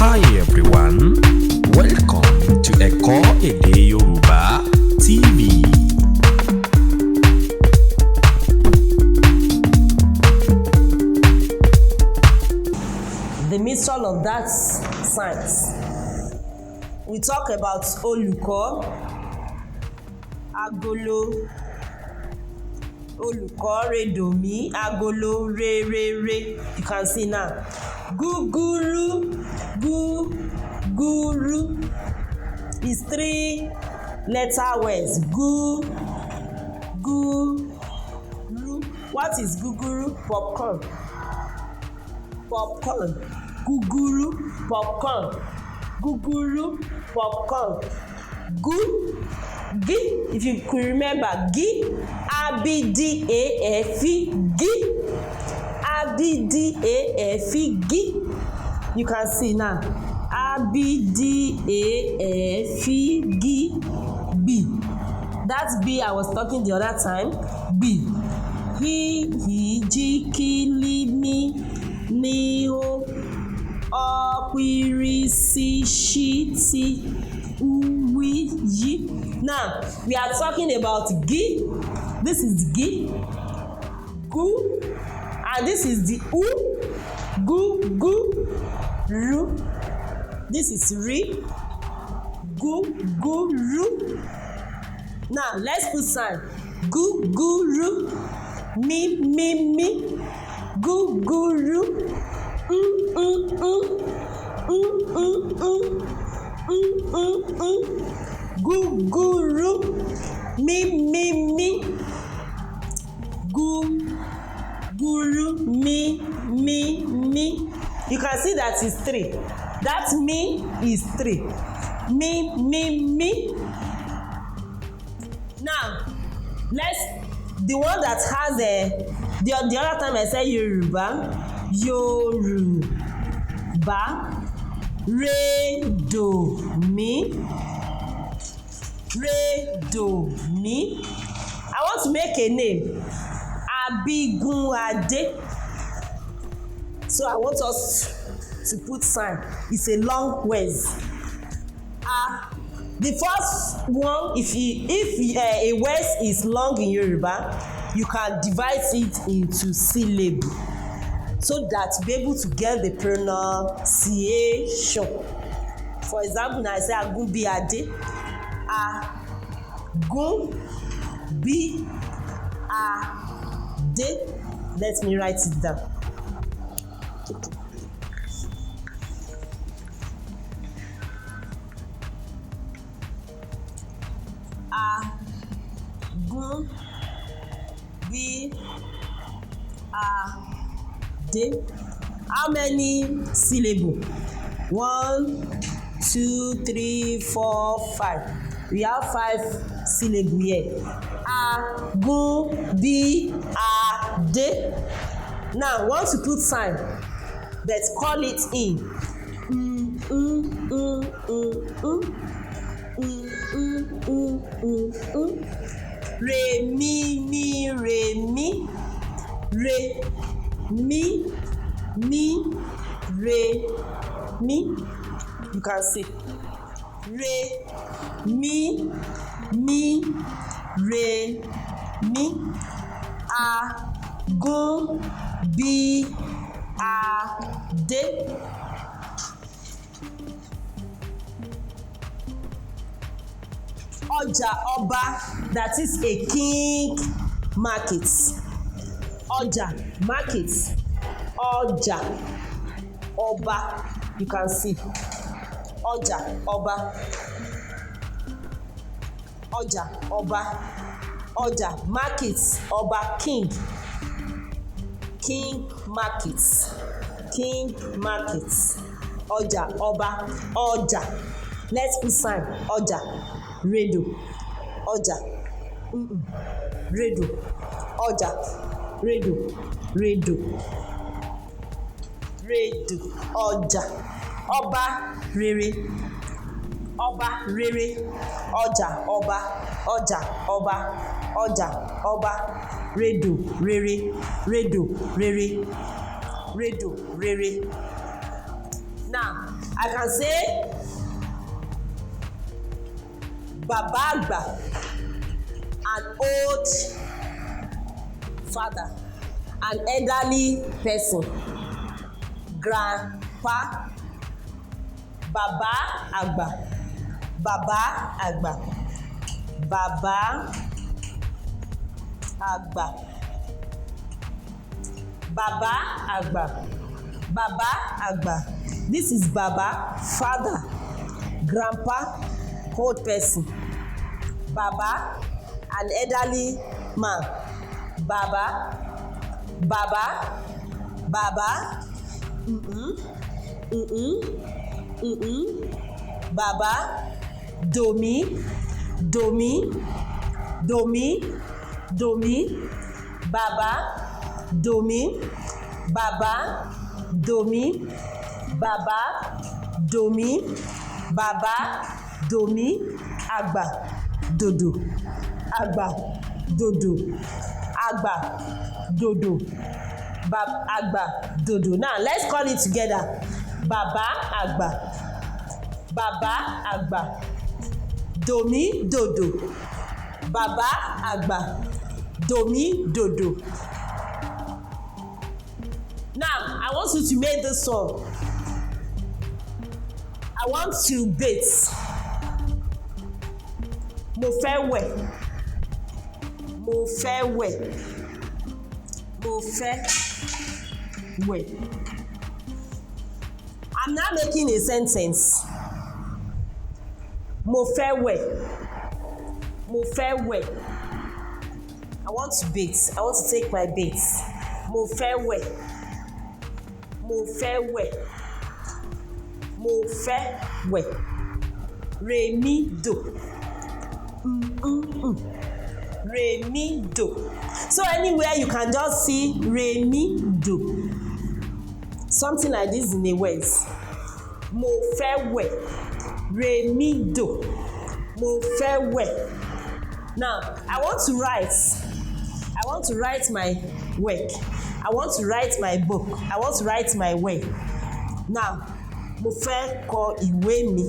Hi everyone, welcome to Ohun Ede Yoruba TV. The mixture of that science. We talk about Oluko, Agolo, Oluko, Redomi, Agolo, Re. You can see now. Guguru, Guru is 3 letter words. Guru. What is guguru? Popcorn. Guguru, popcorn. Guguru, popcorn. Gi, if you could remember, gi, abdafi, gi, abdafi, gi. You can see now, abdafi, gi, b. That's b I was talking the other time. B. He, ji, ki, li, mi, ni, o. Okwirisi, shiti, uwi, yi. Now we are talking about gi. This is gi, gu, and this is the u, gu, ru. This is ri, gu, ru. Now let's put sign. Gu, ru, mi, gu, ru. Guguru, mi, guru, mi. You can see that is 3. That mi is 3. Mi. Now the one that has the other time I said Yoruba, Redomi. I want to make a name. Abigunade. So I want us to put sign. It's a long word. The first one, if a word is long in Yoruba, you can divide it into syllable, so that you be able to get the pronunciation. For example, now I say Agunbiade. Agunbiade. Let me write it down. Agunbiade. How many syllables? 1, 2, 3, 4, 5. We have 5 syllables here. Agunbiade. Now once you put sign, let's call it in. Re, mi, re, mi. Re, mi, re, mi. You can see. Re, mi, re, mi. Agunbiade. Ọjà ọba, that is a king market. Ọjà market. Ọjà ọba. You can see. Ọjà ọba. Ọjà ọba. Ọjà market. Ọba king. King market. King market. Ọjà ọba. Ọjà. Let's put sign. Ọjà. Redo. Ọjà. Redo. Ọjà. Redo. Ọjà. Ọba rere. Ọba rere. Ọjà ọba. Ọjà ọba. Ọjà ọba. Redo rere. Now I can say Baba Agba, an old father, an elderly person. Grandpa, Baba Agba, Baba Agba, Baba Agba, Baba Agba, Baba Agba. This is Baba, father. Grandpa, old person. Baba, an elderly man. Baba, Baba, Baba, Baba, Domi, Domi, Domi, Domi, Baba, Domi, Baba, Domi, Baba, Domi, Baba, Domi, Agba, Dodo, Agba, Dodo, Agba, Dodo, Agba, Dodo. Now let's call it together. Baba Agba, Baba Agba, Domi Dodo, Baba Agba, Domi Dodo. Now I want you to make this song. I want to bait. Mo fẹ́ wẹ̀, mo fẹ́ wẹ̀, mo fẹ́ wẹ̀. I'm now making a sentence. Mo fẹ́ wẹ̀, mo fẹ́ wẹ̀. I want to bait. I want to take my bait. Mo fẹ́ wẹ̀, mo fẹ́ wẹ̀, mo fẹ́ wẹ̀. Re mi do. Re mi do. So anywhere you can just see re mi do. Something like this in a words. Mo fẹ́ wẹ̀, re mi do. Mo fẹ́ wẹ̀. Now I want to write my work. I want to write my book. I want to write my way. Now mo fẹ́ kọ ìwé mi.